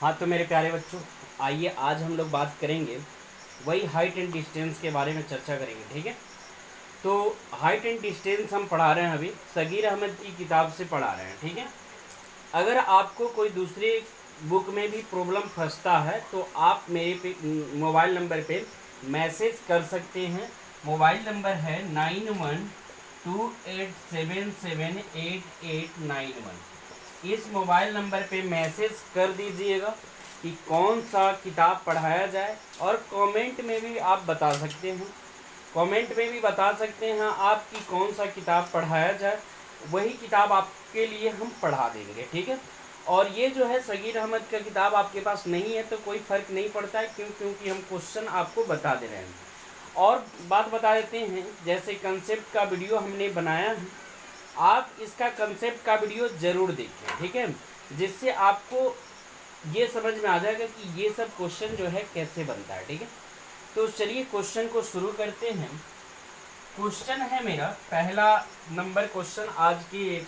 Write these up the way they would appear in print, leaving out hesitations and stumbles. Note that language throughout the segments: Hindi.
हाँ तो मेरे प्यारे बच्चों, आइए आज हम लोग बात करेंगे वही हाइट एंड डिस्टेंस के बारे में चर्चा करेंगे। ठीक है, तो हाइट एंड डिस्टेंस हम पढ़ा रहे हैं, अभी सगीर अहमद की किताब से पढ़ा रहे हैं। ठीक है, अगर आपको कोई दूसरे बुक में भी प्रॉब्लम फंसता है तो आप मेरे पे मोबाइल नंबर पे मैसेज कर सकते हैं। मोबाइल नंबर है 9128778891। इस मोबाइल नंबर पे मैसेज कर दीजिएगा कि कौन सा किताब पढ़ाया जाए, और कमेंट में भी आप बता सकते हैं। कमेंट में भी बता सकते हैं आप कि कौन सा किताब पढ़ाया जाए, वही किताब आपके लिए हम पढ़ा देंगे। ठीक है, और ये जो है सगीर अहमद का किताब आपके पास नहीं है तो कोई फ़र्क नहीं पड़ता है, क्योंकि हम क्वेश्चन आपको बता दे रहे हैं। और बात बता देते हैं, जैसे कंसेप्ट का वीडियो हमने बनाया है, आप इसका कंसेप्ट का वीडियो ज़रूर देखें। ठीक है, जिससे आपको ये समझ में आ जाएगा कि ये सब क्वेश्चन जो है कैसे बनता है। ठीक है, तो चलिए क्वेश्चन को शुरू करते हैं। क्वेश्चन है मेरा पहला नंबर क्वेश्चन आज के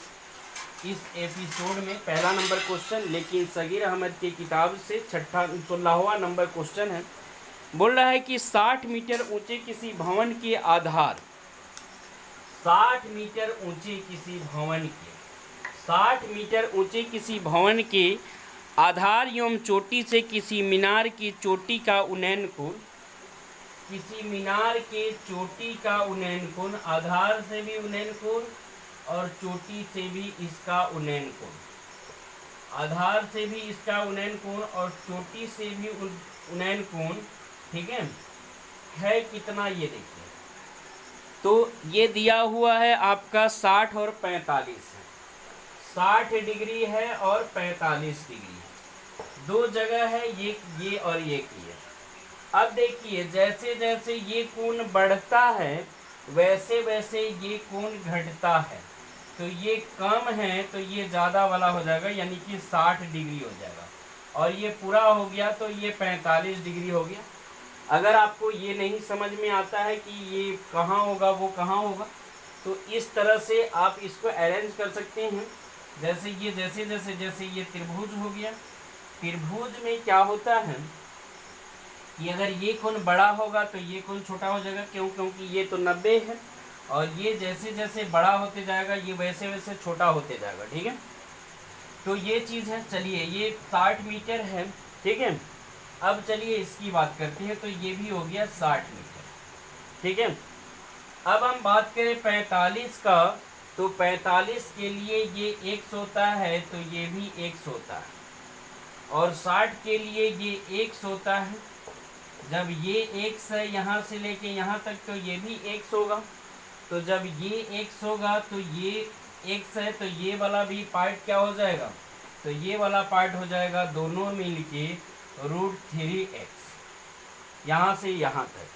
इस एपिसोड में, पहला नंबर क्वेश्चन, लेकिन सगीर अहमद की किताब से 16वां नंबर क्वेश्चन है। बोल रहा है कि 60 मीटर ऊंचे किसी भवन के आधार 60 मीटर ऊंचे किसी भवन के 60 मीटर ऊंचे किसी भवन के आधार एवं चोटी से किसी मीनार की चोटी का उन्नयन कोण, किसी मीनार के चोटी का उन्नयन कोण, आधार से भी उन्नयन कोण और चोटी से भी इसका उन्नयन कोण, आधार से भी इसका उन्नयन कोण और चोटी से भी उन्नयन कोण, ठीक है कितना, ये देखिए। तो ये दिया हुआ है आपका 60 और 45 है, 60 डिग्री है और 45 डिग्री है, दो जगह है, ये और ये की है। अब देखिए जैसे जैसे ये कोण बढ़ता है वैसे वैसे ये कोण घटता है, तो ये कम है तो ये ज़्यादा वाला हो जाएगा, यानी कि 60 डिग्री हो जाएगा, और ये पूरा हो गया तो ये 45 डिग्री हो गया। अगर आपको ये नहीं समझ में आता है कि ये कहाँ होगा वो कहाँ होगा, तो इस तरह से आप इसको अरेंज कर सकते हैं। जैसे ये जैसे ये त्रिभुज हो गया, त्रिभुज में क्या होता है कि अगर ये कोण बड़ा होगा तो ये कोण छोटा हो जाएगा, क्योंकि ये तो 90 है, और ये जैसे जैसे बड़ा होते जाएगा ये वैसे वैसे छोटा होते जाएगा। ठीक है, तो ये चीज़ है। चलिए ये 60 मीटर है, ठीक है। अब चलिए इसकी बात करते हैं, तो ये भी हो गया 60 मीटर, ठीक है। अब हम बात करें 45 का, तो 45 के लिए ये 100 होता है, तो ये भी 100 होता है, और 60 के लिए ये 100 होता है। जब ये 100 है यहाँ से लेके यहाँ तक, तो ये भी 100 होगा, तो जब ये 100 होगा तो ये 100 है, तो ये वाला भी पार्ट क्या हो जाएगा, तो ये वाला पार्ट हो जाएगा दोनों मिल के √3x यहाँ से यहाँ तक।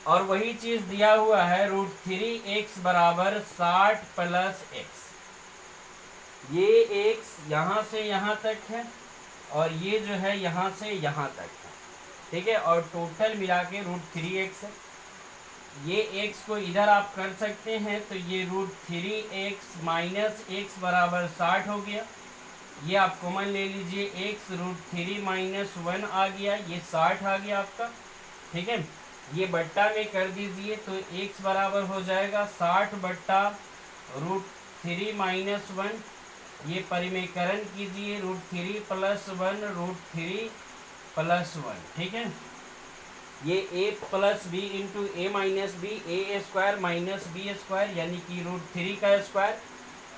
और वही चीज़ दिया हुआ है √3x बराबर 60 + x, ये x यहाँ से यहाँ तक है और ये जो है यहाँ से यहाँ तक है, ठीक है, और टोटल मिला के √3x है। ये x को इधर आप कर सकते हैं, तो ये √3x - x बराबर 60 हो गया। ये आप कॉमन ले लीजिए, x √3 - 1 आ गया, ये 60 आ गया आपका, ठीक है। ये बट्टा में कर दीजिए तो x बराबर हो जाएगा 60 बट्टा √3 - 1, ये परिमेयकरण कीजिए, √3 + 1 √3 + 1, ठीक है। ये a + b × a - b, a² - b², यानी कि √3 का स्क्वायर,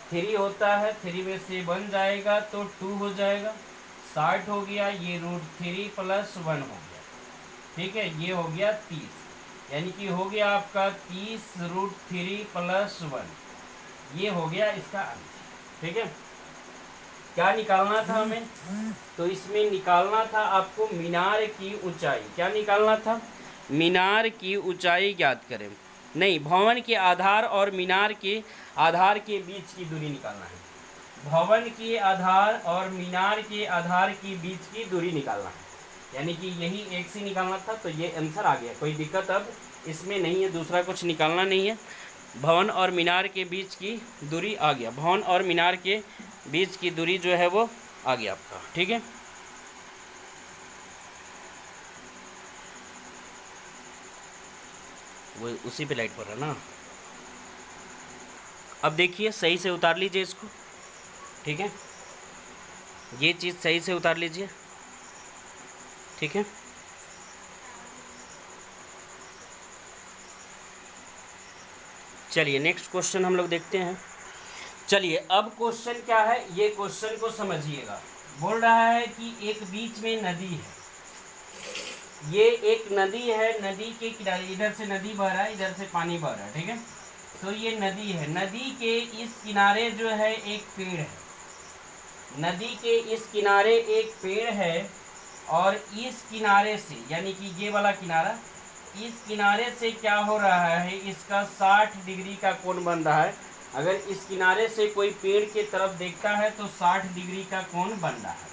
3 होता है, 3 में से 1 जाएगा तो 2 हो जाएगा, 60 हो गया, ये √3 + 1 हो गया, ठीक है। ये हो गया 30, यानी कि हो गया आपका 30 √3 + 1, ये हो गया इसका आंसर, ठीक है। क्या निकालना था हमें, तो इसमें निकालना था आपको मीनार की ऊंचाई। क्या निकालना था, मीनार की ऊंचाई ज्ञात करें, नहीं, भवन के आधार और मीनार के आधार के बीच की दूरी निकालना है। भवन के आधार और मीनार के आधार के बीच की दूरी निकालना है, यानी कि यही एक से निकालना था, तो ये आंसर आ गया। कोई दिक्कत अब इसमें नहीं है, दूसरा कुछ निकालना नहीं है। भवन और मीनार के बीच की दूरी आ गया, भवन और मीनार के बीच की दूरी जो है वो आ गया आपका, ठीक है। वो उसी पे लाइट पड़ रहा ना। अब देखिए सही से उतार लीजिए इसको, ठीक है, ये चीज़ सही से उतार लीजिए, ठीक है। चलिए नेक्स्ट क्वेश्चन हम लोग देखते हैं। चलिए अब क्वेश्चन क्या है, ये क्वेश्चन को समझिएगा। बोल रहा है कि एक बीच में नदी है, ये एक नदी है, नदी के किनारे इधर से नदी बह रहा है, इधर से पानी बह रहा है, ठीक है। तो ये नदी है, नदी के इस किनारे जो है एक पेड़ है, नदी के इस किनारे एक पेड़ है, और इस किनारे से यानी कि ये वाला किनारा, इस किनारे से क्या हो रहा है, इसका 60 डिग्री का कोण बन रहा है। अगर इस किनारे से कोई पेड़ की तरफ देखता है तो 60 डिग्री का कोण बन रहा है।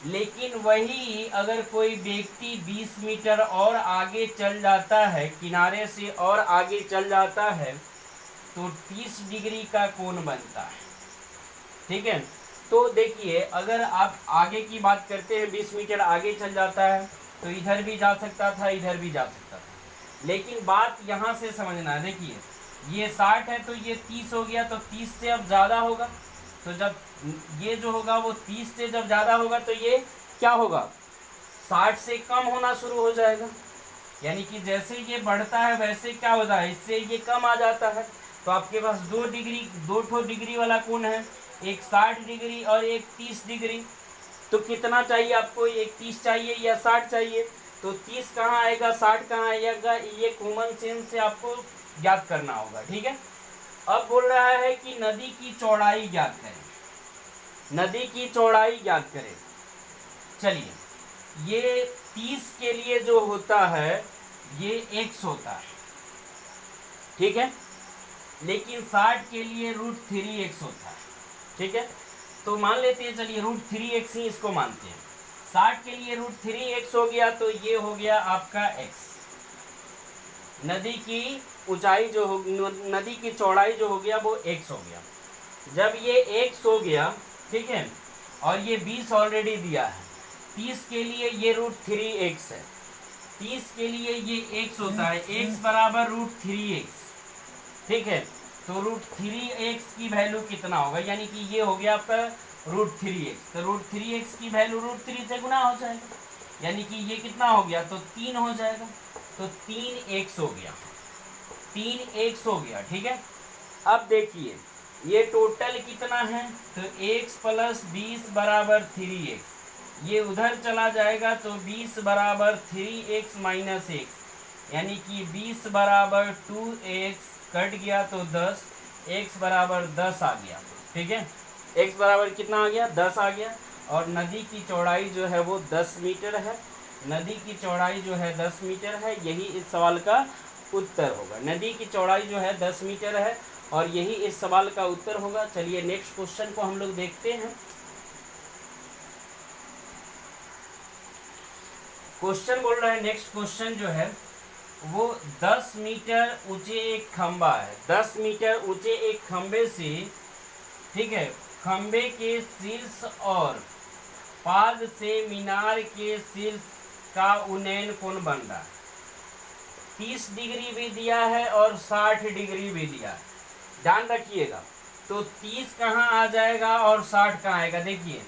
लेकिन वही अगर कोई व्यक्ति 20 मीटर और आगे चल जाता है, किनारे से और आगे चल जाता है, तो 30 डिग्री का कोण बनता है, ठीक है। तो देखिए अगर आप आगे की बात करते हैं, 20 मीटर आगे चल जाता है तो इधर भी जा सकता था, इधर भी जा सकता था। लेकिन बात यहाँ से समझना है, देखिए ये 60 है तो ये 30 हो गया, तो 30 से अब ज़्यादा होगा, तो जब ये जो होगा वो 30 से जब ज़्यादा होगा तो ये क्या होगा, 60 से कम होना शुरू हो जाएगा। यानी कि जैसे ये बढ़ता है वैसे क्या होता है, इससे ये कम आ जाता है। तो आपके पास दो ठो डिग्री वाला कोण है, एक 60 डिग्री और एक 30 डिग्री। तो कितना चाहिए आपको, एक 30 चाहिए या 60 चाहिए? तो 30 कहाँ आएगा, 60 कहाँ आएगा, ये कॉमन सेंस से आपको ज्ञात करना होगा, ठीक है। अब बोल रहा है कि नदी की चौड़ाई ज्ञात करें, नदी की चौड़ाई ज्ञात करें। चलिए ये 30 के लिए जो होता है ये x होता है, ठीक है, लेकिन 60 के लिए √3x होता है, ठीक है। तो मान लेते हैं, चलिए √3x ही इसको मानते हैं। 60 के लिए √3x हो गया तो ये हो गया आपका x। नदी की ऊंचाई जो हो, नदी की चौड़ाई जो हो गया वो x हो गया। जब ये x हो गया, ठीक है, और ये 20 ऑलरेडी दिया है, 30 के लिए ये √3x है, 30 के लिए ये x होता है, x बराबर √3x, ठीक है। तो √3x की वैल्यू कितना होगा, यानी कि ये हो गया आपका √3x, तो √3x की वैल्यू √3 से गुना हो जाएगा, यानी कि ये कितना हो गया, तो 3 हो जाएगा, तो 3x हो गया, 3x हो गया, ठीक है। अब देखिए ये टोटल कितना है, तो x + 20 बराबर 3x, ये उधर चला जाएगा तो 20 बराबर 3x - x, यानी कि 20 बराबर 2x, कट गया तो 10, x बराबर 10 आ गया, ठीक है। x बराबर कितना आ गया, 10 आ गया। और नदी की चौड़ाई जो है वो 10 मीटर है, नदी की चौड़ाई जो है 10 मीटर है, यही इस सवाल का उत्तर होगा। नदी की चौड़ाई जो है 10 मीटर है और यही इस सवाल का उत्तर होगा। चलिए नेक्स्ट क्वेश्चन को हम लोग देखते हैं। क्वेश्चन बोल रहा है, नेक्स्ट क्वेश्चन जो है वो 10 मीटर ऊंचे एक खंबा है, 10 मीटर ऊंचे एक खंबे से, ठीक है, खंबे के शीर्ष और पाद से मीनार के शीर्ष का उन्नयन कोण बन रहा है। 30 डिग्री भी दिया है और 60 डिग्री भी दिया है, ध्यान रखिएगा। तो 30 कहाँ आ जाएगा और 60 कहाँ आएगा, देखिए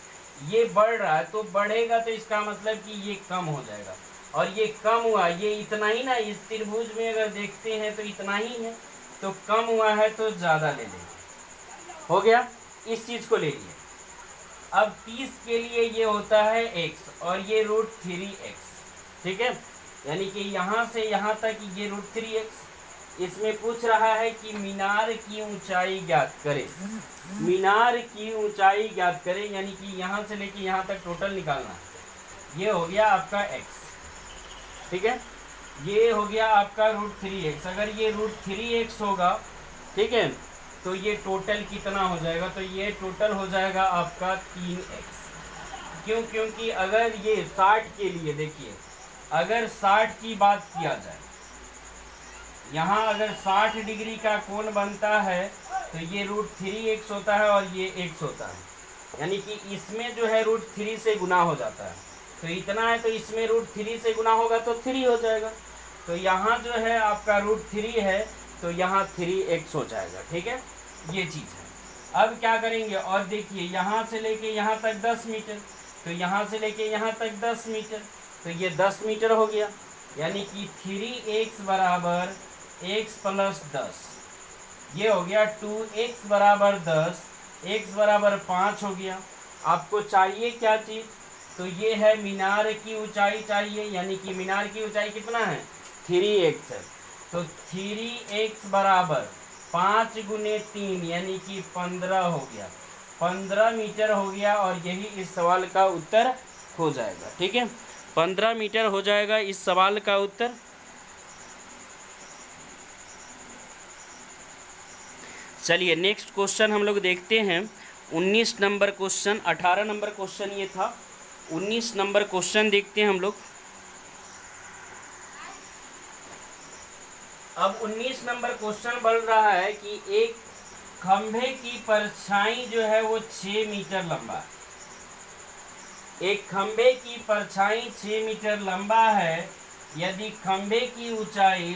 ये बढ़ रहा है तो बढ़ेगा, तो इसका मतलब कि ये कम हो जाएगा, और ये कम हुआ, ये इतना ही ना, इस त्रिभुज में अगर देखते हैं तो इतना ही है, तो कम हुआ है तो ज़्यादा ले लेंगे, हो गया, इस चीज़ को ले लिए। अब 30 के लिए ये होता है x और ये √3x, ठीक है, यानी कि यहाँ से यहाँ तक ये √3x। इसमें पूछ रहा है कि मीनार की ऊंचाई ज्ञात करें, मीनार की ऊंचाई ज्ञात करें, यानी कि यहाँ से लेके यहाँ तक टोटल निकालना है। ये हो गया आपका x, ठीक है, ये हो गया आपका √3x। अगर ये √3x होगा, ठीक है, तो ये टोटल कितना हो जाएगा, तो ये टोटल हो जाएगा आपका 3x। क्यों, क्योंकि अगर ये 60 के लिए, देखिए अगर 60 की बात किया जाए, यहाँ अगर 60 डिग्री का कोण बनता है तो ये √3x होता है और ये x होता है, यानी कि इसमें जो है √3 से गुना हो जाता है, तो इतना है, तो इसमें √3 से गुना होगा तो 3 हो जाएगा। तो यहाँ जो है आपका √3 है, तो यहाँ 3x हो जाएगा। ठीक है, ये चीज़ है। अब क्या करेंगे, और देखिए यहाँ से लेके यहाँ तक 10 मीटर, तो यहाँ से लेके यहाँ तक 10 मीटर, तो ये 10 मीटर हो गया, यानी कि 3x बराबर x + 10, ये हो गया 2x बराबर 10, x बराबर 5 हो गया। आपको चाहिए क्या चीज़, तो ये है मीनार की ऊंचाई चाहिए, यानी कि मीनार की ऊंचाई कितना है, 3x है। तो 3x बराबर 5 × 3 यानी कि 15 हो गया, 15 मीटर हो गया, और यही इस सवाल का उत्तर हो जाएगा। ठीक है, 15 मीटर हो जाएगा इस सवाल का उत्तर। चलिए नेक्स्ट क्वेश्चन हम लोग देखते हैं। 19 नंबर क्वेश्चन, 18 नंबर क्वेश्चन ये था, 19 नंबर क्वेश्चन देखते हैं हम लोग। अब 19 नंबर क्वेश्चन बोल रहा है कि एक खंभे की परछाई जो है वो 6 मीटर लंबा है। एक खंभे की परछाई 6 मीटर लंबा है। यदि खंभे की ऊंचाई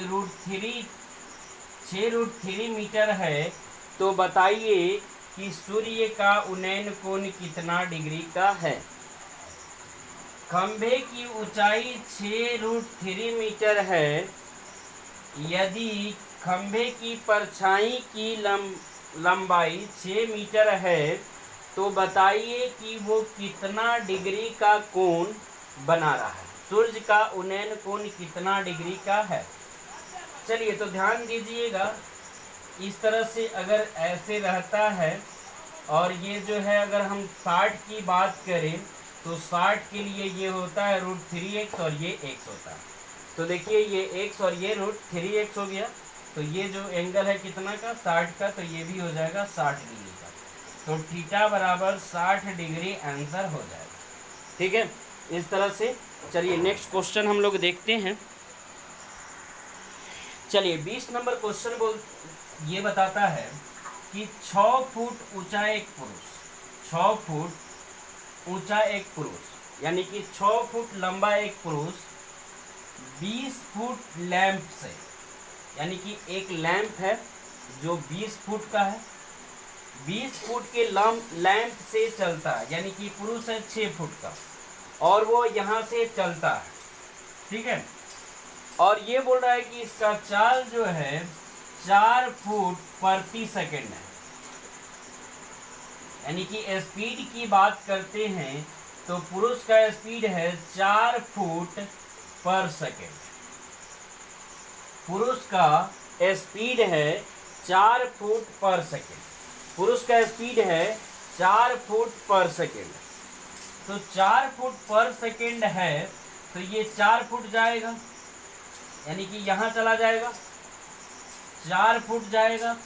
√3 मीटर है, तो बताइए कि सूर्य का उन्नयन कोण कितना डिग्री का है। खंभे की ऊंचाई 6√3 मीटर है। यदि खंभे की परछाई की लंबाई 6 मीटर है, तो बताइए कि वो कितना डिग्री का कोण बना रहा है। सूर्य का उन्नयन कोण कितना डिग्री का है। चलिए तो ध्यान दीजिएगा, इस तरह से अगर ऐसे रहता है, और ये जो है अगर हम 60 की बात करें तो 60 के लिए ये होता है √3x और ये x होता है। तो देखिए ये x और ये √3x हो गया, तो ये जो एंगल है कितना का, 60 का, तो ये भी हो जाएगा 60 डिग्री का। तो थीटा बराबर 60 डिग्री आंसर हो जाएगा। ठीक है, इस तरह से। चलिए नेक्स्ट क्वेश्चन हम लोग देखते हैं। चलिए 20 नंबर क्वेश्चन ये बताता है कि 6 फुट ऊंचा एक पुरुष, 6 फुट ऊंचा एक पुरुष, यानी कि 6 फुट लंबा एक पुरुष 20 फुट लैंप से, यानी कि एक लैंप है जो 20 फुट का है, 20 फुट के लैंप से चलता है, यानी कि पुरुष है 6 फुट का और वो यहाँ से चलता है। ठीक है, और ये बोल रहा है कि इसका चाल जो है 4 फुट प्रति सेकंड है, यानी कि स्पीड की बात करते हैं तो पुरुष का स्पीड है 4 फुट पर सेकंड। पुरुष का स्पीड है 4 फुट पर सेकंड। पुरुष का स्पीड है 4 फुट पर सेकंड। तो 4 फुट पर सेकंड है, तो ये 4 फुट जाएगा, यानी कि यहाँ चला जाएगा, 4 फुट जाएगा।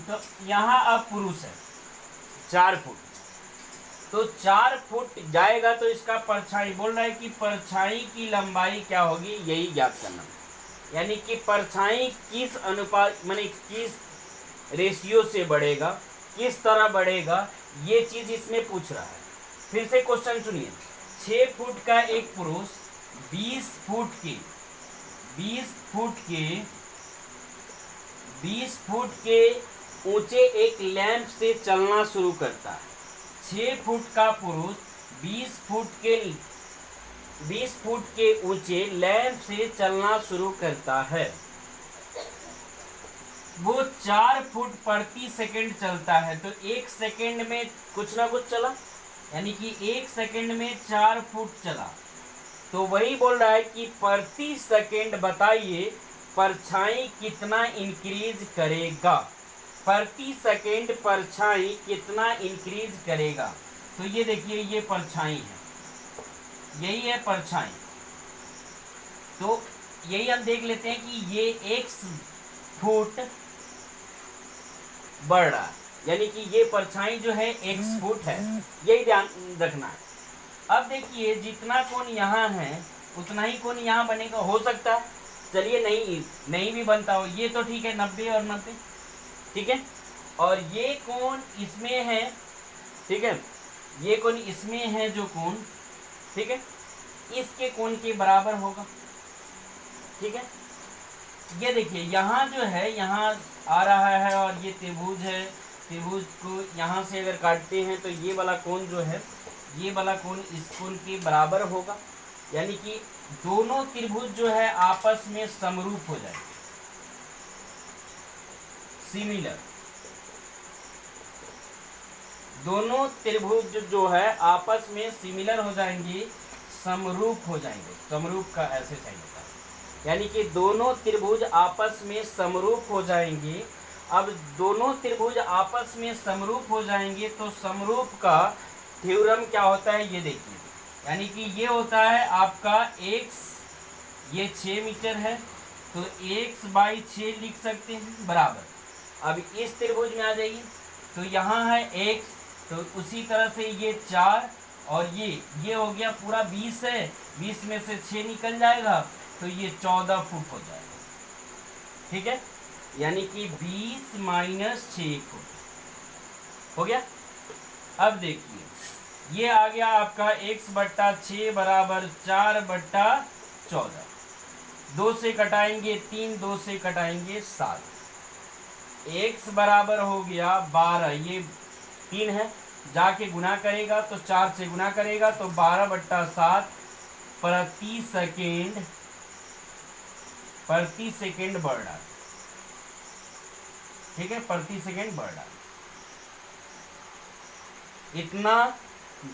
तो यहाँ अब पुरुष है 4 फुट, तो 4 फुट जाएगा, तो इसका परछाई बोल रहा है कि परछाई की लंबाई क्या होगी, यही ज्ञात करना। यानी कि परछाई किस अनुपात माने किस रेशियो से बढ़ेगा, किस तरह बढ़ेगा, ये चीज इसमें पूछ रहा है। फिर से क्वेश्चन सुनिए, 6 फुट का एक पुरुष 20 फुट के ऊंचे एक लैंप से चलना शुरू करता है। 6 फुट का पुरुष 20 फुट के ऊंचे लैंप से चलना शुरू करता है। वो 4 फुट प्रति सेकंड चलता है, तो 1 सेकंड में कुछ ना कुछ चला, यानी कि 1 सेकंड में 4 फुट चला। तो वही बोल रहा है कि प्रति सेकंड बताइए परछाई कितना इंक्रीज करेगा। प्रति सेकंड परछाई कितना इंक्रीज करेगा। तो ये देखिए, ये परछाई है, यही है परछाई। तो यही हम देख लेते हैं कि ये 1 फुट बढ़ रहा है, यानी कि ये परछाई जो है 1 फुट है, यही ध्यान रखना है। अब देखिए, जितना कोण यहाँ है उतना ही कोण यहाँ बनेगा, हो सकता है, चलिए नहीं भी बनता हो, ये तो ठीक है 90 और 90, ठीक है। और ये कोण इसमें है, ठीक है, ये कोण इसमें है जो कोण, ठीक है, इसके कोण के बराबर होगा। ठीक है, ये देखिए यहाँ जो है यहाँ आ रहा है और ये त्रिभुज है, त्रिभुज को यहाँ से अगर काटते हैं तो ये वाला कोण जो है, ये वाला कोण इस कोण के बराबर होगा, यानी कि दोनों त्रिभुज जो है आपस में समरूप हो जाएंगे, सिमिलर। दोनों त्रिभुज जो है आपस में सिमिलर हो जाएंगे, समरूप हो जाएंगे। समरूप का ऐसे साइन होता है, यानी कि दोनों त्रिभुज आपस में समरूप हो जाएंगे। अब दोनों त्रिभुज आपस में समरूप हो जाएंगे तो समरूप का थ्योरम क्या होता है ये देखिए, यानी कि ये होता है आपका x, ये 6 मीटर है तो x/6 लिख सकते हैं बराबर। अब इस त्रिभुज में आ जाइए तो यहाँ है x, तो उसी तरह से ये 4 और ये हो गया पूरा 20 है, 20 में से 6 निकल जाएगा तो ये 14 फुट हो जाएगा। ठीक है, यानी कि 20 माइनस 6 फुट हो गया। अब देखिए ये आ गया आपका x/6 बराबर 4/14। 2 से कटाएंगे 3, 2 से कटाएंगे 7, x बराबर हो गया 12, ये 3 है, जाके गुना करेगा तो 4 से गुना करेगा तो 12/7 प्रति सेकेंड बढ़ रहा है। ठीक है, प्रति सेकेंड बढ़ रहा है, इतना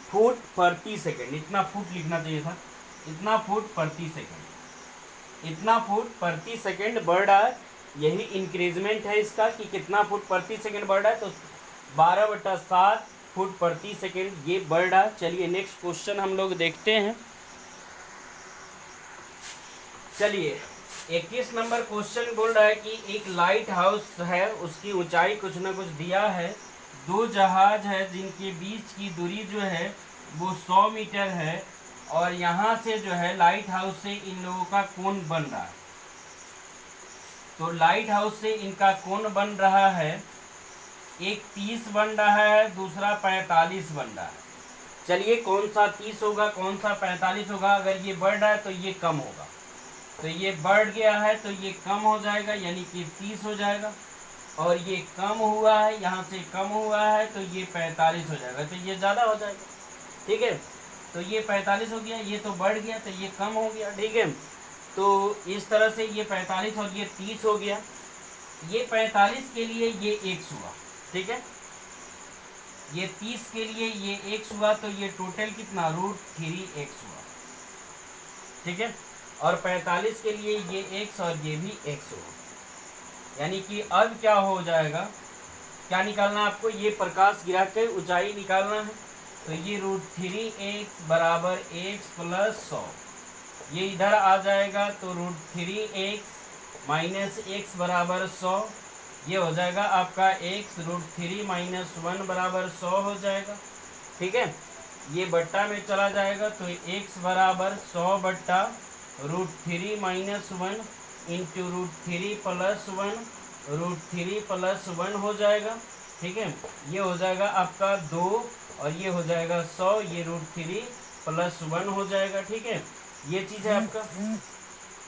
फुट प्रति सेकेंड, इतना फुट लिखना चाहिए था, इतना फुट प्रति सेकेंड, इतना फुट प्रति सेकेंड बढ़ रहा है। यही इंक्रीजमेंट है इसका कि कितना फुट प्रति सेकेंड बढ़ रहा है, तो 12/7 फुट प्रति सेकेंड ये बढ़ रहा है। चलिए नेक्स्ट क्वेश्चन हम लोग देखते हैं। चलिए 21 नंबर क्वेश्चन बोल रहा है कि एक लाइट हाउस है, उसकी ऊंचाई कुछ ना कुछ दिया है, 2 जहाज है जिनके बीच की दूरी जो है वो 100 मीटर है, और यहाँ से जो है लाइट हाउस से इन लोगों का कोण बन रहा है। तो लाइट हाउस से इनका कोण बन रहा है, एक 30 बन रहा है, दूसरा 45 बन रहा है। चलिए कौन सा 30 होगा, कौन सा 45 होगा? अगर ये बढ़ रहा है तो ये कम होगा, तो ये बढ़ गया है तो ये कम हो जाएगा, यानी कि 30 हो जाएगा, और ये कम हुआ है, यहाँ से कम हुआ है तो ये 45 हो जाएगा, तो ये ज़्यादा हो जाएगा। ठीक है, तो ये 45 हो गया, ये तो बढ़ गया तो ये कम हो गया। ठीक है, तो इस तरह से ये 45 और ये 30 हो गया, ये 45 के लिए ये x हुआ। ठीक है, ये 30 के लिए ये x हुआ, तो ये टोटल कितना √3x हुआ। ठीक है, और 45 के लिए ये x और ये भी x हुआ, यानी कि अब क्या हो जाएगा, क्या निकालना है आपको, ये प्रकाश गिरा के ऊंचाई निकालना है, तो ये √3x बराबर x + 100, ये इधर आ जाएगा तो √3x माइनस x बराबर 100, ये हो जाएगा आपका x √3 - 1 बराबर 100 हो जाएगा। ठीक है, ये बट्टा में चला जाएगा तो x बराबर 100 बट्टा √3 - 1 इंटू √3 + 1 √3 + 1 हो जाएगा। ठीक है, ये हो जाएगा आपका 2 और ये हो जाएगा 100, ये √3 + 1 हो जाएगा। ठीक है, ये चीज़ है आपका।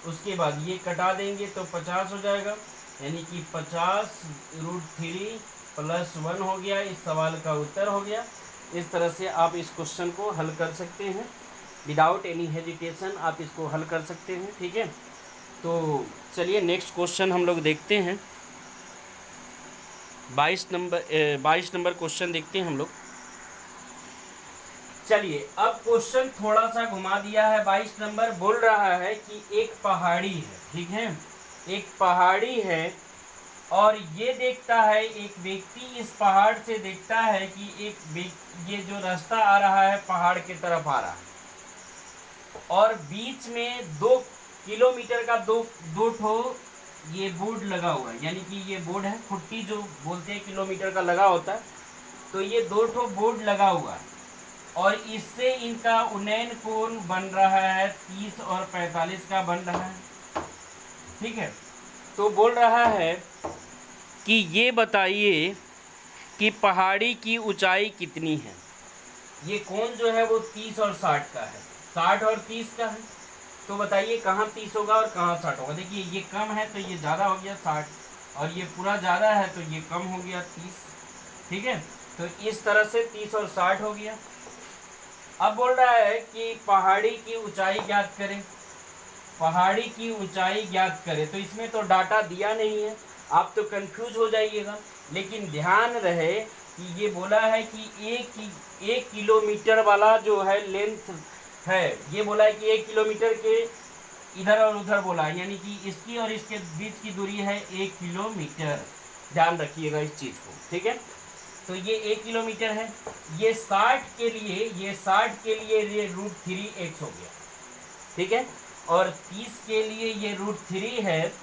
उसके बाद ये कटा देंगे तो 50 हो जाएगा, यानी कि 50 √3 + 1 हो गया। इस सवाल का उत्तर हो गया। इस तरह से आप इस क्वेश्चन को हल कर सकते हैं, विदाउट एनी हेजिटेशन आप इसको हल कर सकते हैं। ठीक है, तो चलिए नेक्स्ट क्वेश्चन हम लोग देखते हैं। 22 नंबर क्वेश्चन देखते हैं हम लोग। चलिए अब क्वेश्चन थोड़ा सा घुमा दिया है। 22 नंबर बोल रहा है कि एक पहाड़ी है, ठीक है, एक पहाड़ी है और ये देखता है, एक व्यक्ति इस पहाड़ से देखता है कि ये जो रास्ता आ रहा है पहाड़ की तरफ आ रहा है, और बीच में 2 किलोमीटर का दो ठो ये बोर्ड लगा हुआ है, यानी कि ये बोर्ड है, खुट्टी जो बोलते हैं किलोमीटर का लगा होता है, तो ये 2 ठो बोर्ड लगा हुआ है, और इससे इनका उन्नयन कोण बन रहा है 30 और 45 का बन रहा है। ठीक है, तो बोल रहा है कि ये बताइए कि पहाड़ी की ऊंचाई कितनी है। ये कोण जो है वो 30 और 60 का है, 60 और 30 का है। तो बताइए कहाँ 30 होगा और कहाँ 60 होगा। देखिए ये कम है तो ये ज़्यादा हो गया 60, और ये पूरा ज़्यादा है तो ये कम हो गया 30। ठीक है, तो इस तरह से 30 और 60 हो गया। अब बोल रहा है कि पहाड़ी की ऊंचाई ज्ञात करें। पहाड़ी की ऊंचाई ज्ञात करें, तो इसमें तो डाटा दिया नहीं है, आप तो कंफ्यूज हो जाइएगा। लेकिन ध्यान रहे कि ये बोला है कि एक किलोमीटर वाला जो है लेंथ है, ये बोला है कि 1 किलोमीटर के इधर और उधर बोला है, यानी कि इसकी और इसके बीच की दूरी है 1 किलोमीटर। ध्यान रखिएगा इस चीज़ को, ठीक है। तो ये 1 किलोमीटर है। ये 60 के लिए ये √3x हो गया, ठीक है। और 30 के लिए ये √3 है,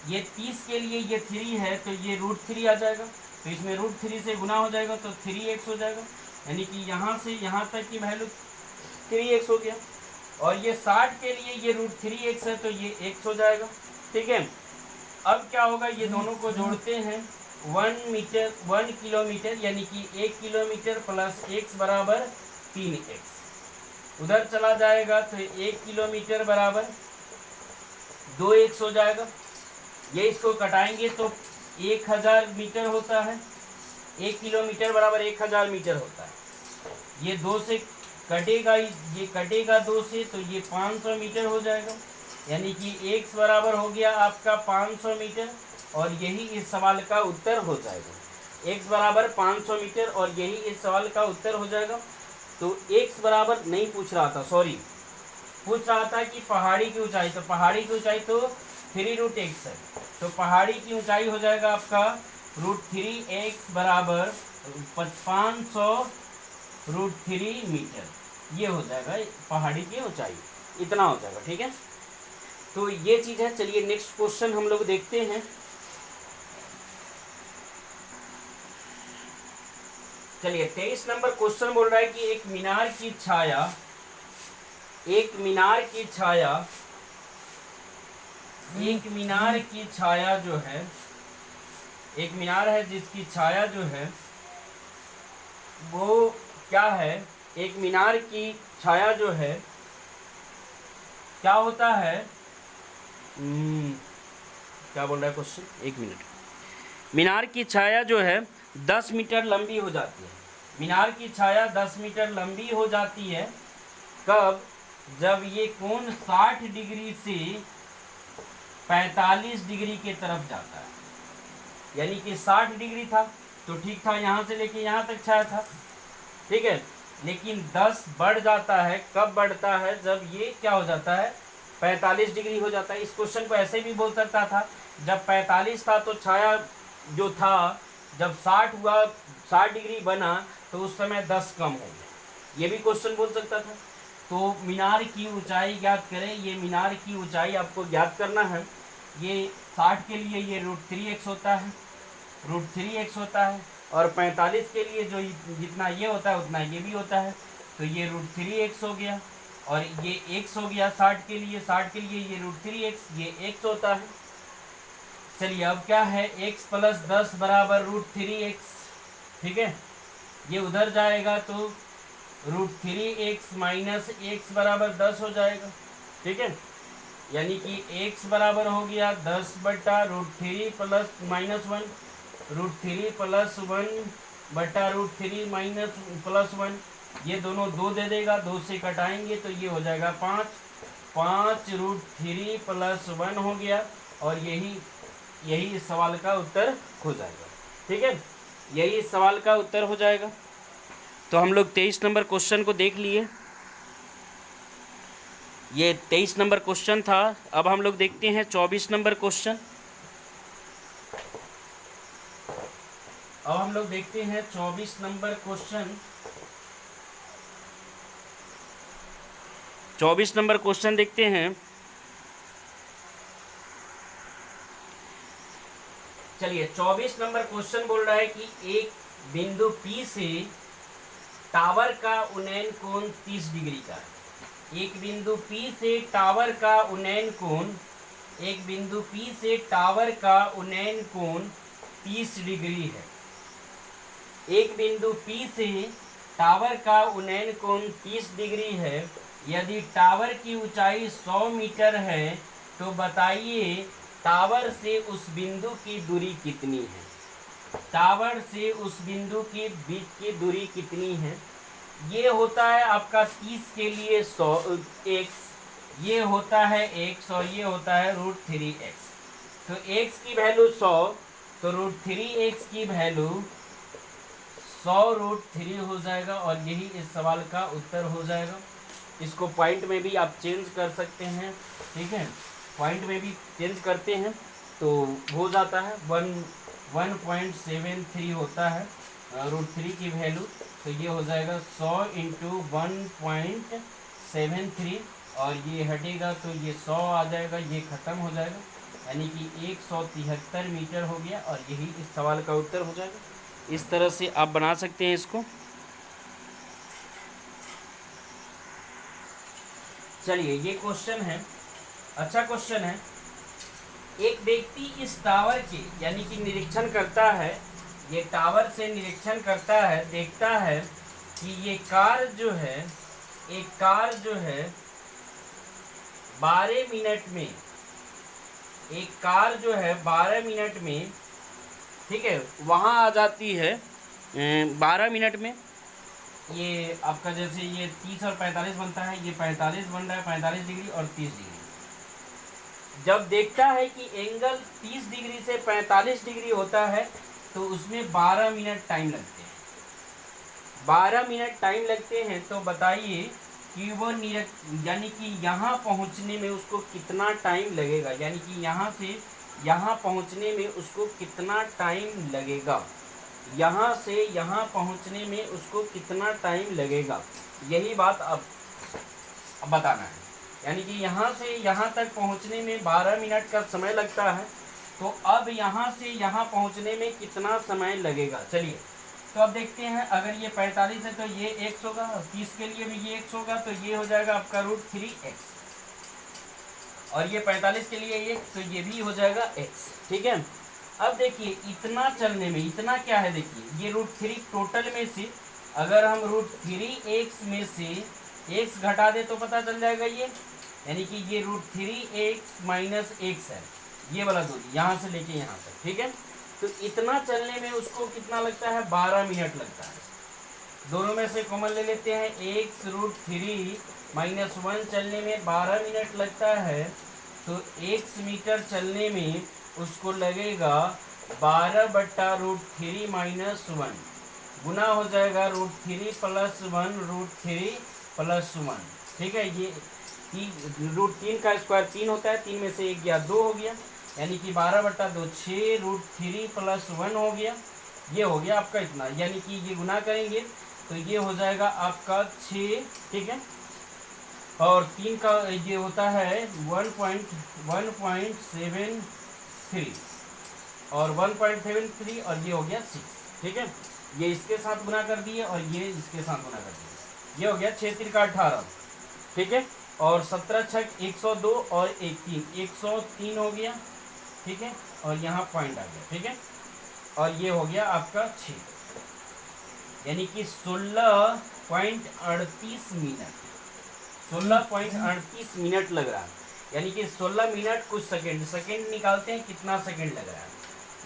ये 30 के लिए ये 3 है, तो ये √3 आ जाएगा। तो इसमें √3 से गुना हो जाएगा तो 3x हो जाएगा, यानी कि यहाँ से यहाँ तक की वैल्यू 3x हो गया। और ये 60 के लिए ये √3x है तो ये x हो जाएगा, ठीक है। अब क्या होगा, ये दोनों को जोड़ते हैं, 1 किलोमीटर यानी कि 1 किलोमीटर प्लस x बराबर 3x। उधर चला जाएगा तो 1 किलोमीटर बराबर 2x हो जाएगा। ये इसको कटाएंगे तो 1000 मीटर होता है। 1 किलोमीटर बराबर 1000 मीटर होता है। ये 2 से कटेगा, ये कटेगा 2 से, तो ये 500 मीटर हो जाएगा, यानी कि x बराबर हो गया आपका 500 मीटर, और यही इस सवाल का उत्तर हो जाएगा। x बराबर 500 मीटर और यही इस सवाल का उत्तर हो जाएगा। तो x बराबर नहीं पूछ रहा था, सॉरी, पूछ रहा था कि पहाड़ी की ऊंचाई, तो पहाड़ी की ऊंचाई तो 3√x है, तो पहाड़ी की ऊंचाई हो जाएगा आपका √3x बराबर 500 √3 मीटर। ये हो जाएगा पहाड़ी की ऊंचाई, इतना हो जाएगा, ठीक है। तो ये चीज़ है। चलिए नेक्स्ट क्वेश्चन हम लोग देखते हैं। चलिए 23 नंबर क्वेश्चन बोल रहा है कि एक मीनार की छाया जो है, एक मीनार है जिसकी छाया जो है वो क्या है, एक मीनार की छाया जो है क्या होता है, क्या बोल रहा है क्वेश्चन, 1 मिनट। मीनार की छाया जो है 10 मीटर लंबी हो जाती है। मीनार की छाया 10 मीटर लंबी हो जाती है कब, जब ये कोण 60 डिग्री से 45 डिग्री के तरफ जाता है। यानी कि 60 डिग्री था तो ठीक था, यहाँ से लेके यहाँ तक छाया था, ठीक है। लेकिन 10 बढ़ जाता है, कब बढ़ता है, जब ये क्या हो जाता है, 45 डिग्री हो जाता है। इस क्वेश्चन को ऐसे भी बोल सकता था, जब 45 था तो छाया जो था, जब 60 हुआ, 60 डिग्री बना तो उस समय 10 कम हो गया, ये भी क्वेश्चन बोल सकता था। तो मीनार की ऊंचाई ज्ञात करें। ये मीनार की ऊंचाई आपको ज्ञात करना है। ये 60 के लिए ये √3x होता है, √3x होता है, और 45 के लिए जो जितना ये होता है उतना ये भी होता है, तो ये √3x हो गया, और ये x हो गया 60 के लिए, 60 के लिए ये √3x, ये x होता है। चलिए अब क्या है, x + 10 बराबर √3x, ठीक है। ये उधर जाएगा तो √3x - x बराबर 10 हो जाएगा, ठीक है। यानी कि x बराबर हो गया 10 बटा √3 + -1, √3 + 1 बटा √3 + 1, ये दोनों 2 दे देगा, 2 से कटाएंगे तो ये हो जाएगा 5 √3 + 1 हो गया, और यही इस सवाल का उत्तर हो जाएगा, ठीक है। यही इस सवाल का उत्तर हो जाएगा। तो हम लोग 23 नंबर क्वेश्चन को देख लिए। ये 23 नंबर क्वेश्चन था। अब हम लोग देखते हैं 24 नंबर क्वेश्चन। अब हम लोग देखते हैं 24 नंबर क्वेश्चन। 24 नंबर क्वेश्चन देखते हैं। चलिए 24 नंबर क्वेश्चन बोल रहा है कि एक बिंदु P से टावर का उन्नयन कोण 30 डिग्री का है। एक बिंदु P से टावर का उन्नयन कोण, एक बिंदु P से टावर का उन्नयन कोण 30 डिग्री है। एक बिंदु P से टावर का उन्नयन कोण 30 डिग्री है। यदि टावर की ऊंचाई 100 मीटर है तो बताइए टावर से उस बिंदु की दूरी कितनी है। टावर से उस बिंदु के बीच की दूरी कितनी है। ये होता है आपका 30 के लिए 100 एक्स, ये होता है x और ये होता है √3x। तो x की वैल्यू 100, तो √3x की वैल्यू 100 √3 हो जाएगा और यही इस सवाल का उत्तर हो जाएगा। इसको पॉइंट में भी आप चेंज कर सकते हैं, ठीक है, पॉइंट में भी चेंज करते हैं तो हो जाता है 1.73 होता है √3 की वैल्यू। तो ये हो जाएगा 100 × 1.73 और ये हटेगा तो ये 100 आ जाएगा, ये ख़त्म हो जाएगा, यानी कि 173 मीटर हो गया और यही इस सवाल का उत्तर हो जाएगा। इस तरह से आप बना सकते हैं इसको। चलिए ये क्वेश्चन है, अच्छा क्वेश्चन है। एक व्यक्ति इस टावर के यानी कि निरीक्षण करता है, ये टावर से निरीक्षण करता है, देखता है कि ये कार जो है, एक कार जो है 12 मिनट में, एक कार जो है 12 मिनट में, ठीक है, वहाँ आ जाती है 12 मिनट में। ये आपका जैसे ये 30 और 45 बनता है, ये 45 बन रहा है, 45 डिग्री और 30 डिग्री। जब देखता है कि एंगल 30 डिग्री से 45 डिग्री होता है तो उसमें 12 मिनट टाइम लगते हैं। 12 मिनट टाइम लगते हैं तो बताइए कि वो यानी कि यहाँ पहुँचने में उसको कितना टाइम लगेगा, यानी कि यहाँ से यहाँ पहुँचने में उसको कितना टाइम लगेगा, यहाँ से यहाँ पहुँचने में उसको कितना टाइम लगेगा, यही बात अब बताना है। यानी कि यहाँ से यहाँ तक पहुँचने में 12 मिनट का समय लगता है, तो अब यहाँ से यहाँ पहुँचने में कितना समय लगेगा। चलिए तो अब देखते हैं, अगर ये 45 है तो ये x होगा, 30 के लिए भी ये x होगा, तो ये हो जाएगा आपका √3x, और ये 45 के लिए ये, तो ये भी हो जाएगा x, ठीक है। अब देखिए इतना चलने में, इतना क्या है, देखिए ये √3 टोटल में से अगर हम √3x में से x घटा दे तो पता चल जाएगा ये, यानी कि ये √3x - x है, ये वाला दूरी यहाँ से लेके यहाँ तक, ठीक है। तो इतना चलने में उसको कितना लगता है, 12 मिनट लगता है। दोनों में से कॉमन ले लेते हैं, x √3 - 1 चलने में 12 मिनट लगता है, तो x मीटर चलने में उसको लगेगा 12/√3 - 1, गुना हो जाएगा √3 + 1 √3 + 1, ठीक है। ये √3 का स्क्वायर 3 होता है, 3 में से 1 गया 2 हो गया, यानी कि 12/2 6 √3 + 1 हो गया, ये हो गया आपका इतना, यानी कि ये गुना करेंगे तो ये हो जाएगा आपका 6, ठीक है, और 3 का ये होता है 1.73 और 1.73 और ये हो गया 6, ठीक है। ये इसके साथ गुना कर दिए और ये इसके साथ गुना कर दिए, ये हो गया 6 3 का 18, ठीक है, और 17 छक 102 और 1 3 103 हो गया, ठीक है, और यहाँ पॉइंट आ गया, ठीक है, और ये हो गया आपका 6, यानी कि 16.38 मिनट, 16.38 मिनट लग रहा है, यानी कि 16 मिनट कुछ सेकंड, सेकंड निकालते हैं कितना सेकंड लग रहा है,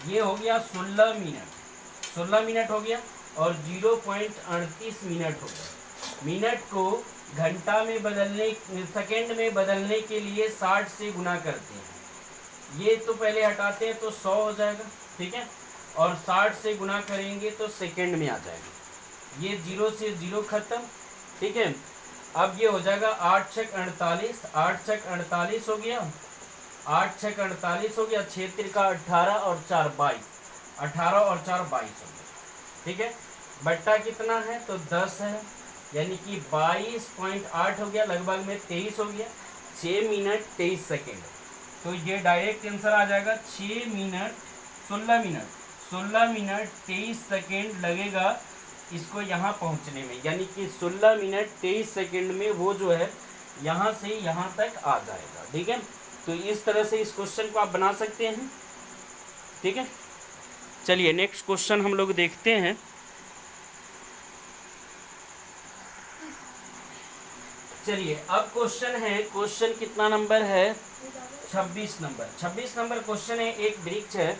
ये हो गया 16 मिनट, 16 मिनट हो गया और 0.38 मिनट हो गया। मिनट को घंटा में बदलने, सेकंड में बदलने के लिए 60 से गुना करते हैं, ये तो पहले हटाते हैं तो 100 हो जाएगा, ठीक है, और 60 से गुना करेंगे तो सेकंड में आ जाएगा, ये 0 से 0 खत्म, ठीक है। अब ये हो जाएगा 8 छक 48, 8 छक 48 हो गया, 8 छक 48 हो गया, 6 3 का 18 और 4 22, 18 और 4 22 हो गया, ठीक है। बट्टा कितना है तो 10 है, यानी कि 22.8 हो गया, लगभग में 23 हो गया, 6 मिनट 23 सेकेंड, तो ये डायरेक्ट आंसर आ जाएगा 16 मिनट 23 सेकेंड लगेगा इसको यहाँ पहुँचने में, यानी कि 16 मिनट 23 सेकेंड में वो जो है यहाँ से यहाँ तक आ जाएगा, ठीक है। तो इस तरह से इस क्वेश्चन को आप बना सकते हैं, ठीक है। चलिए नेक्स्ट क्वेश्चन हम लोग देखते हैं। चलिए अब क्वेश्चन है, क्वेश्चन कितना नंबर है? 26 नंबर। 26 नंबर क्वेश्चन है। एक वृक्ष है,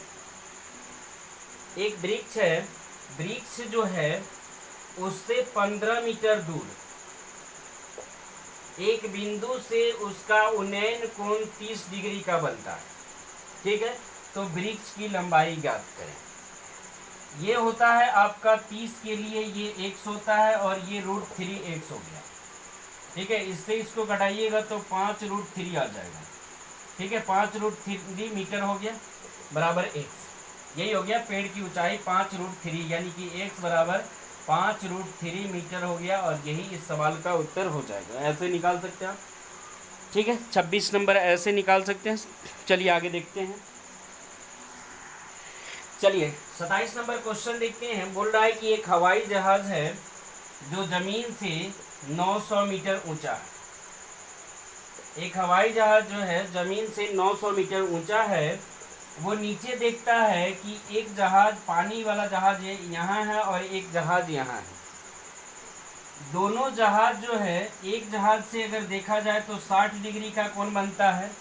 एक वृक्ष है, वृक्ष जो है उससे 15 मीटर दूर एक बिंदु से उसका उन्नयन कोण 30 डिग्री का बनता है। ठीक है, तो वृक्ष की लंबाई ज्ञात करें। ये होता है आपका 30 के लिए ये x होता है और ये √3x हो गया। ठीक है, इससे इसको घटाइएगा तो 5√3 आ जाएगा। ठीक है, 5√3 मीटर हो गया बराबर x। यही हो गया पेड़ की ऊंचाई 5√3, यानी कि x बराबर 5√3 मीटर हो गया और यही इस सवाल का उत्तर हो जाएगा। ऐसे निकाल सकते हैं आप। ठीक है, 26 नंबर ऐसे निकाल सकते हैं। चलिए आगे देखते हैं। चलिए 27 नंबर क्वेश्चन देखते हैं। बोल रहा है कि एक हवाई जहाज है जो जमीन से 900 मीटर ऊंचा है। एक हवाई जहाज जो है जमीन से 900 मीटर ऊंचा है। वो नीचे देखता है कि एक जहाज, पानी वाला जहाज यहाँ है और एक जहाज यहाँ है। दोनों जहाज जो है, एक जहाज से अगर देखा जाए तो 60 डिग्री का कोण बनता है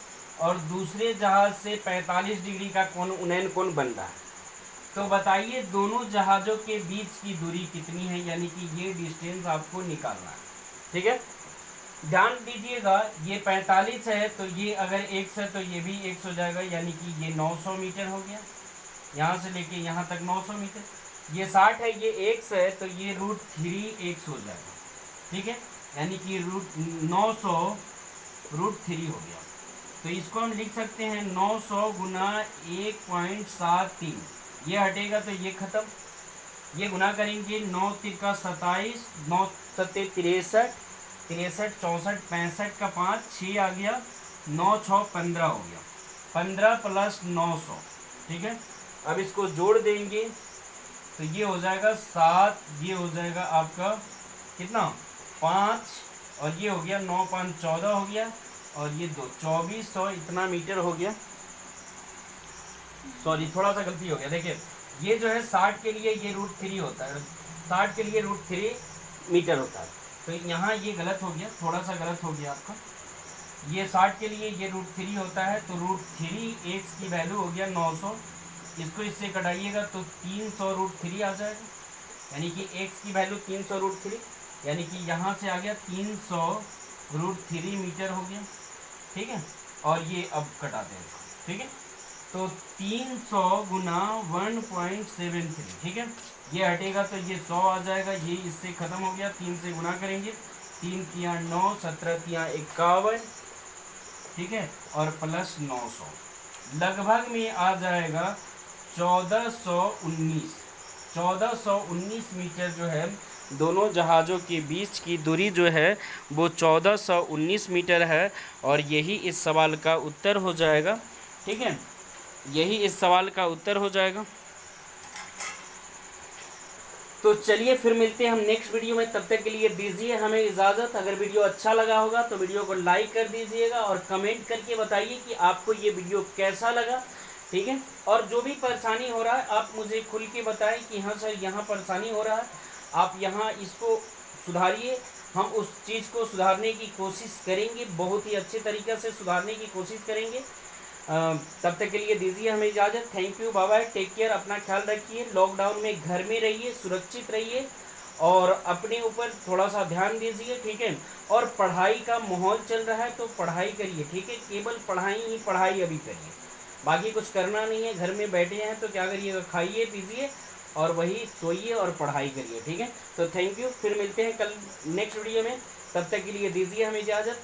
और दूसरे जहाज से 45 डिग्री का कोण, उन्नयन कोण बन रहा है। तो बताइए दोनों जहाज़ों के बीच की दूरी कितनी है, यानी कि ये डिस्टेंस आपको निकालना है। ठीक है, ध्यान दीजिएगा, ये 45 है तो ये अगर x है तो ये भी x हो जाएगा, यानी कि ये 900 मीटर हो गया। यहाँ से लेके यहाँ तक 900 मीटर। ये 60 है, ये x है तो ये √3x हो जाएगा। ठीक है, यानी कि 900 √3 हो गया। तो इसको हम लिख सकते हैं 900 गुना 1.73। ये हटेगा तो ये खत्म। ये गुना करेंगे 9 तिरका 27, 9 सत्ते 63, 63 64 65 का 5 6 आ गया, 9 6 15 हो गया। 15 प्लस 900। ठीक है, अब इसको जोड़ देंगे तो ये हो जाएगा 7, ये हो जाएगा आपका कितना 5, और ये हो गया 9 5 14 हो गया, और ये 2 2400 इतना मीटर हो गया। सॉरी, थोड़ा सा गलती हो गया। देखिए ये जो है 60 के लिए ये √3 होता है, 60 के लिए √3 मीटर होता है। तो यहाँ ये गलत हो गया, थोड़ा सा गलत हो गया आपका। ये 60 के लिए ये √3 होता है, तो √3x की वैल्यू हो गया 900। इसको इससे कटाइएगा तो 300 √3 आ जाएगा, यानी कि x की वैल्यू 300 √3, यानी कि यहाँ से आ गया 300 √3 मीटर हो गया। ठीक है, और ये अब कटाते हैं। ठीक है, तो 300 गुना 1.73। ठीक है, ये हटेगा तो ये 100 आ जाएगा, ये इससे ख़त्म हो गया। 3 से गुना करेंगे, 3 तिया 9, 17 तिया 51। ठीक है, और प्लस 900 लगभग में आ जाएगा 1419। 1419 मीटर जो है दोनों जहाज़ों के बीच की दूरी जो है वो 1419 मीटर है, और यही इस सवाल का उत्तर हो जाएगा। ठीक है, यही इस सवाल का उत्तर हो जाएगा। तो चलिए फिर मिलते हैं हम नेक्स्ट वीडियो में, तब तक के लिए दीजिए हमें इजाज़त। अगर वीडियो अच्छा लगा होगा तो वीडियो को लाइक कर दीजिएगा और कमेंट करके बताइए कि आपको ये वीडियो कैसा लगा। ठीक है, और जो भी परेशानी हो रहा है आप मुझे खुल के बताएं कि हाँ सर यहाँ परेशानी हो रहा है, आप यहाँ इसको सुधारिए। हम उस चीज़ को सुधारने की कोशिश करेंगे, बहुत ही अच्छे तरीक़े से सुधारने की कोशिश करेंगे। तब तक के लिए दीजिए हमें इजाज़त। Thank you, bye bye, take care, अपना ख्याल रखिए। लॉकडाउन में घर में रहिए, सुरक्षित रहिए और अपने ऊपर थोड़ा सा ध्यान दीजिए। ठीक है, और पढ़ाई का माहौल चल रहा है तो पढ़ाई करिए। ठीक है, केवल पढ़ाई ही पढ़ाई अभी करिए, बाकी कुछ करना नहीं है। घर में बैठे हैं तो क्या करिएगा, खाइए पीजिए और वही सोइए और पढ़ाई करिए। ठीक है, तो थैंक यू, फिर मिलते हैं कल नेक्स्ट वीडियो में। तब तक के लिए दीजिए हमें इजाज़त।